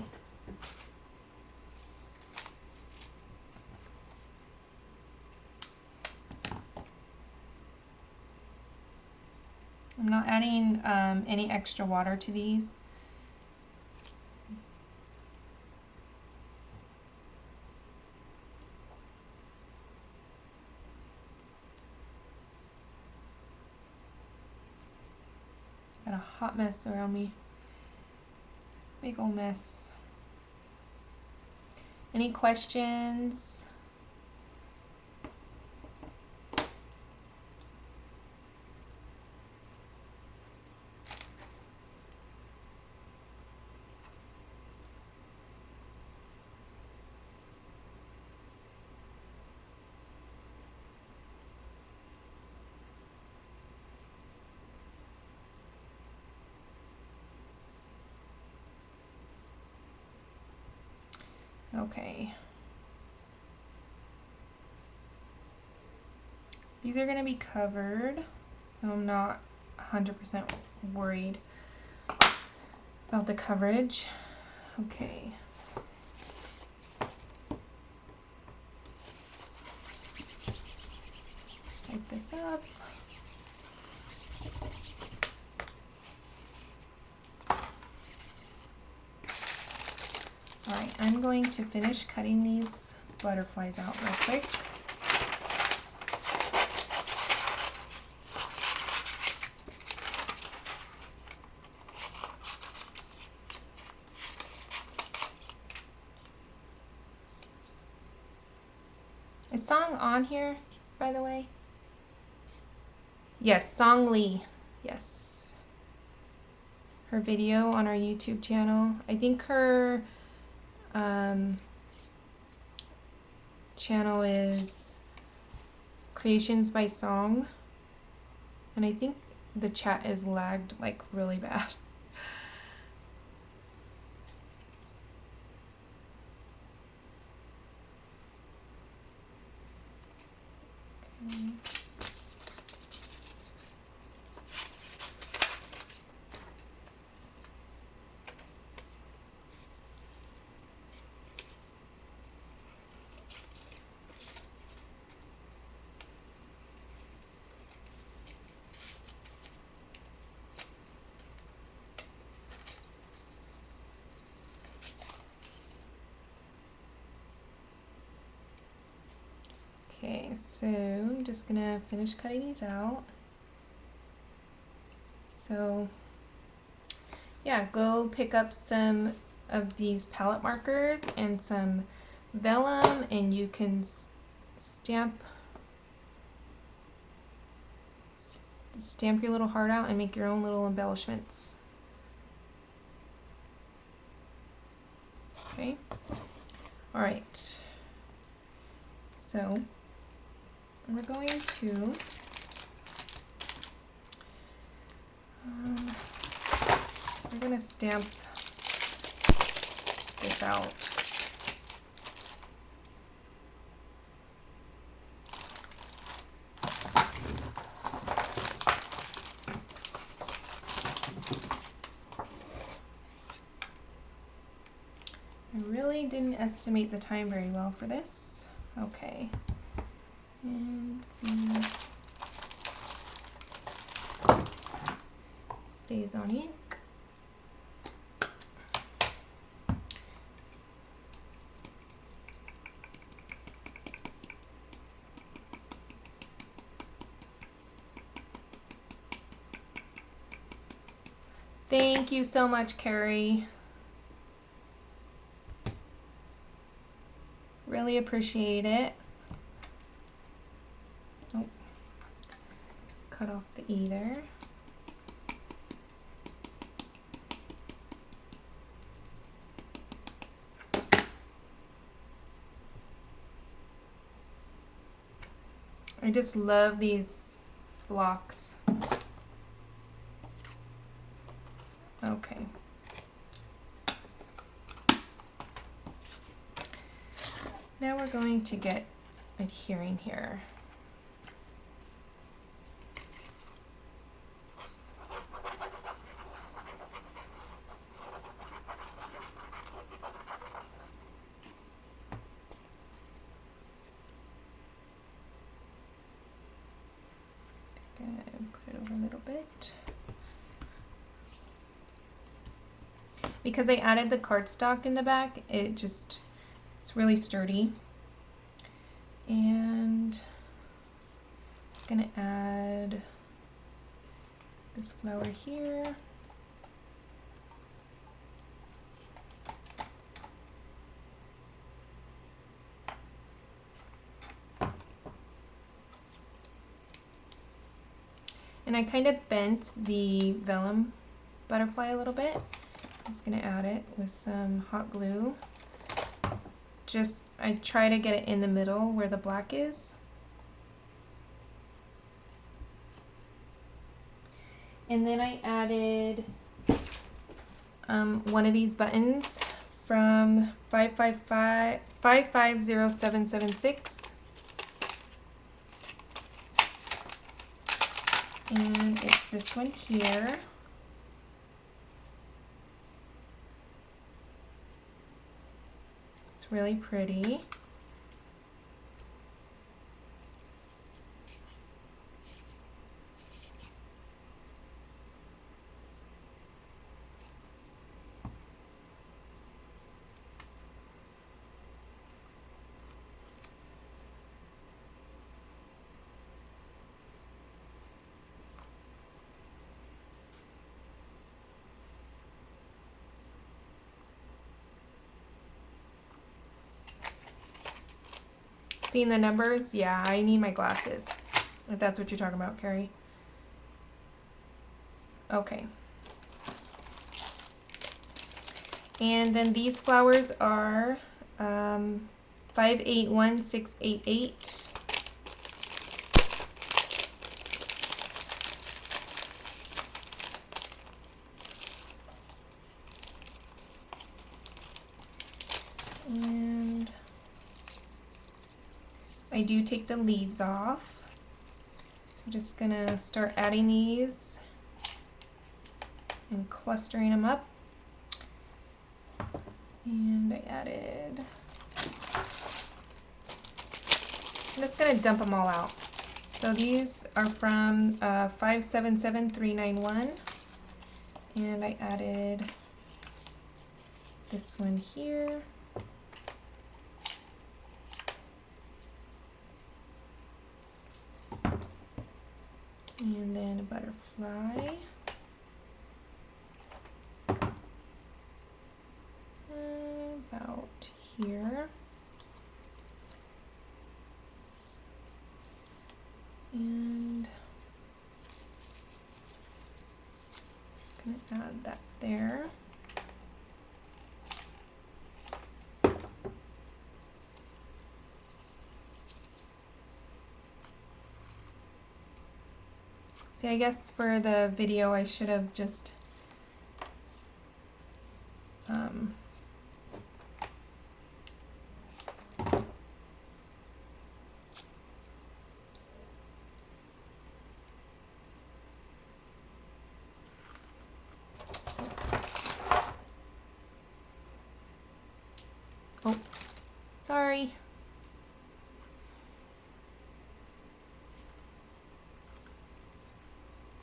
I'm not adding any extra water to these. Got a hot mess around me. Big ol' mess. Any questions? Okay. These are going to be covered, so I'm not 100% worried about the coverage. Okay. Wipe this up. Alright, I'm going to finish cutting these butterflies out real quick. Is Song on here, by the way? Yes, Song Lee. Yes. Her video on our YouTube channel. I think her channel is Creations by Song, and I think the chat is lagged like really bad. Okay. Okay, so I'm just gonna finish cutting these out. So yeah, go pick up some of these palette markers and some vellum, and you can stamp your little heart out and make your own little embellishments. Okay, all right, so we're going to we're going to stamp this out. I really didn't estimate the time very well for this. Okay. And the stays on ink. Thank you so much, Carrie. Really appreciate it. Oh, cut off the E there. I just love these blocks. Okay. Now we're going to get adhering here. because I added the cardstock in the back, it's really sturdy. And I'm gonna add this flower here. And I kind of bent the vellum butterfly a little bit. I'm just gonna add it with some hot glue. I try to get it in the middle where the black is. And then I added one of these buttons from 550776. And it's this one here. It's really pretty. Seeing the numbers? Yeah, I need my glasses. If that's what you're talking about, Carrie. Okay. And then these flowers are 581688. And I do take the leaves off. So I'm just gonna start adding these and clustering them up. And I added, I'm just gonna dump them all out. So these are from 577391. And I added this one here. And then a butterfly. About here. And I'm gonna add that there. See, I guess for the video I should have just oh, sorry.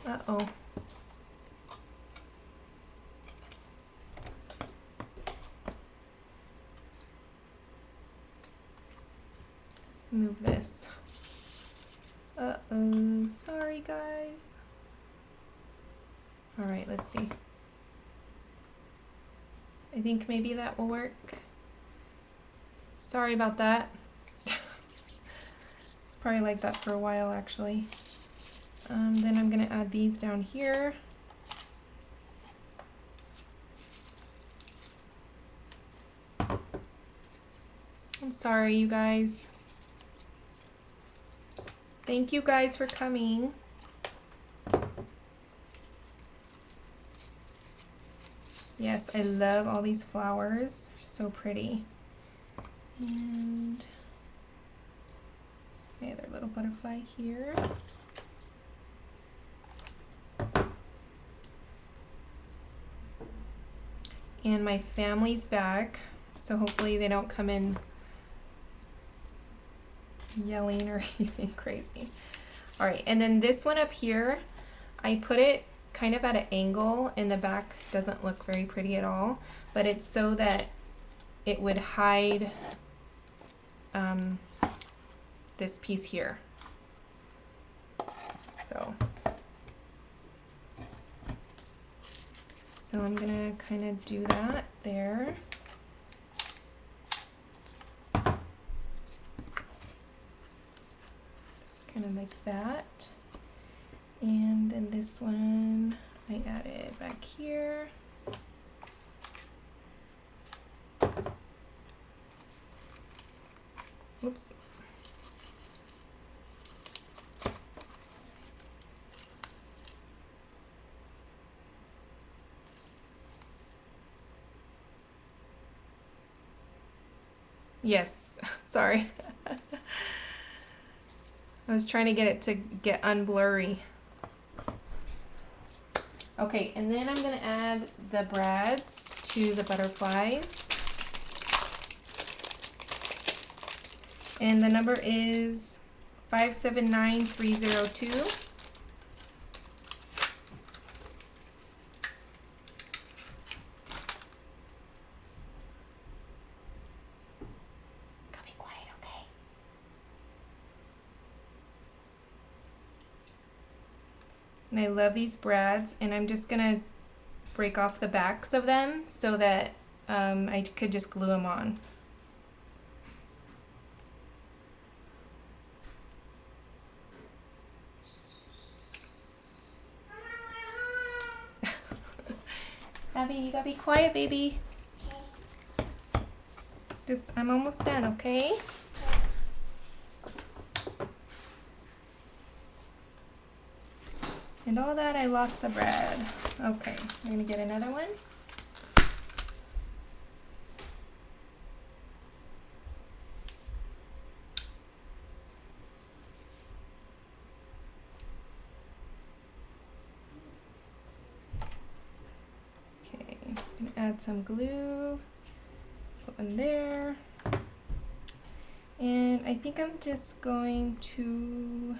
Uh-oh. Move this. Uh-oh. Sorry, guys. All right, let's see. I think maybe that will work. Sorry about that. It's probably like that for a while, actually. Then I'm gonna add these down here. I'm sorry, you guys. Thank you guys for coming. Yes, I love all these flowers. They're so pretty. And another little butterfly here. And my family's back, so hopefully they don't come in yelling or anything crazy. All right, and then this one up here, I put it kind of at an angle, and the back doesn't look very pretty at all, but it's so that it would hide this piece here. So I'm gonna kind of do that there. Just kind of like that. And then this one I added back here. Oops. Yes, sorry. I was trying to get it to get unblurry. Okay, and then I'm gonna add the brads to the butterflies. And the number is 579302. Be quiet, okay? And I love these brads, and I'm just gonna break off the backs of them so that I could just glue them on. Abby, you gotta be quiet, baby. Okay. I'm almost done, okay? And all that, I lost the brad. Okay, I'm gonna get another one. Add some glue, put one there, and I think I'm just going to,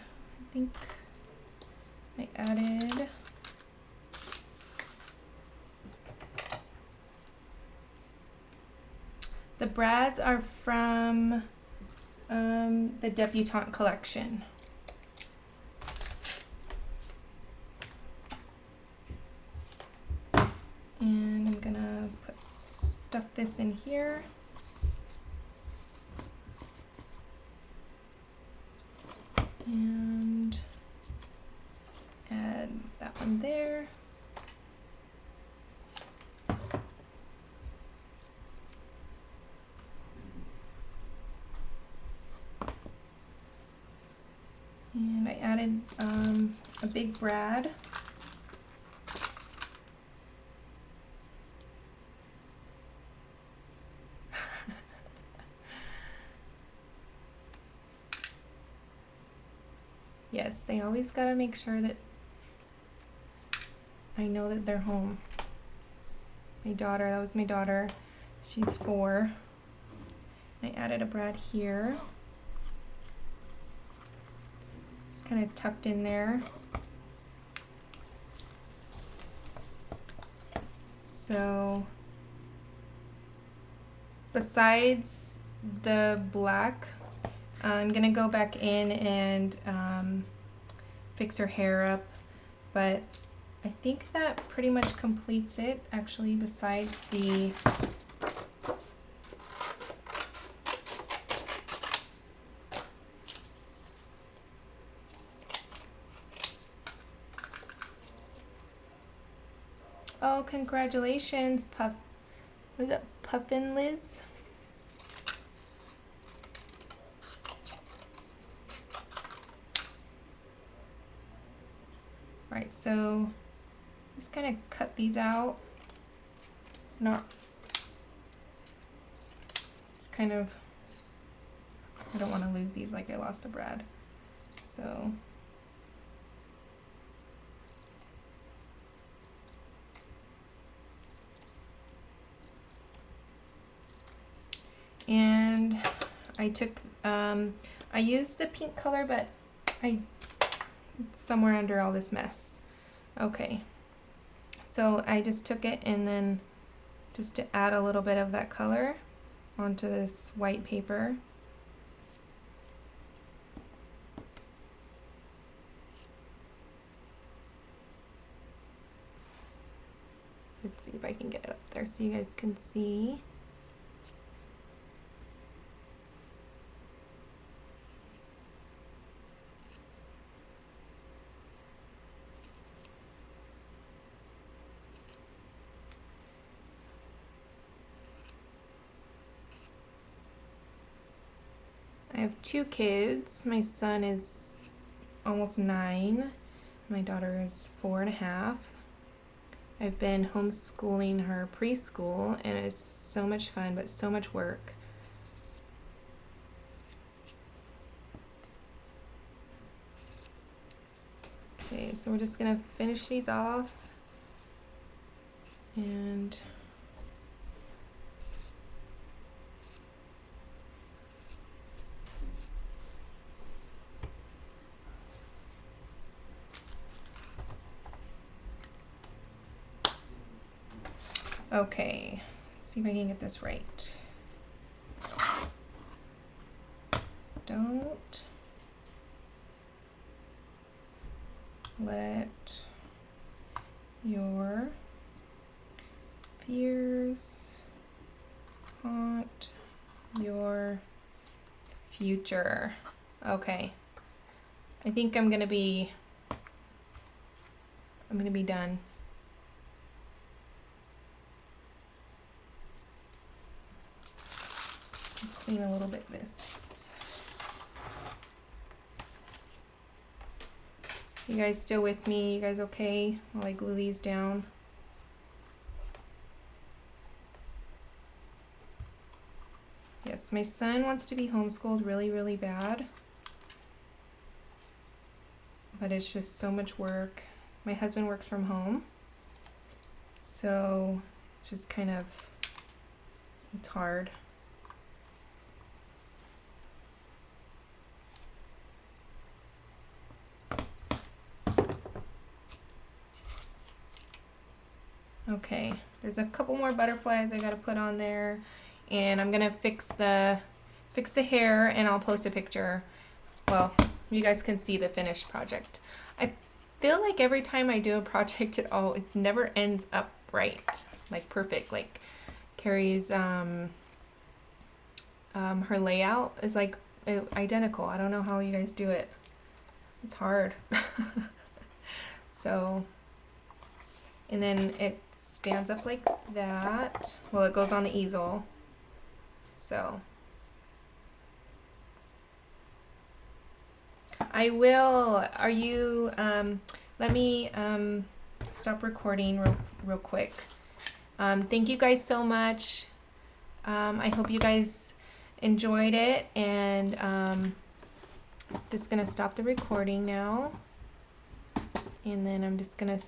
I added the brads are from the Debutante collection. And I'm gonna stuff this in here. And add that one there. And I added a big brad. Yes, they always gotta make sure that I know that they're home. My daughter, that was my daughter. She's 4. I added a brad here. Just kind of tucked in there. So, besides the black, I'm gonna go back in and fix her hair up, but I think that pretty much completes it, actually, besides the oh, congratulations, was it Puffin Liz? Right, so just kind of cut these out. It's kind of, I don't want to lose these like I lost a brad. So and I took I used the pink color, but it's somewhere under all this mess. Okay, So I just took it and then just to add a little bit of that color onto this white paper. Let's see if I can get it up there so you guys can see. I have 2 kids. My son is almost 9. My daughter is 4.5. I've been homeschooling her preschool, and it's so much fun, but so much work. Okay, so we're just gonna finish these off. And okay, let's see if I can get this right. Don't let your fears haunt your future. Okay. I think I'm gonna be done. Clean a little bit this. You guys still with me? You guys okay while I glue these down? Yes, my son wants to be homeschooled really, really bad. But it's just so much work. My husband works from home. So it's just kind of, it's hard. Okay, there's a couple more butterflies I gotta put on there, and I'm gonna fix the hair, and I'll post a picture. Well, you guys can see the finished project. I feel like every time I do a project it never ends up right, like perfect. Like Carrie's her layout is like identical. I don't know how you guys do it. It's hard. So, and then it stands up like that. Well, it goes on the easel. So I will, let me stop recording real quick. Thank you guys so much. I hope you guys enjoyed it, and just gonna stop the recording now, and then I'm just gonna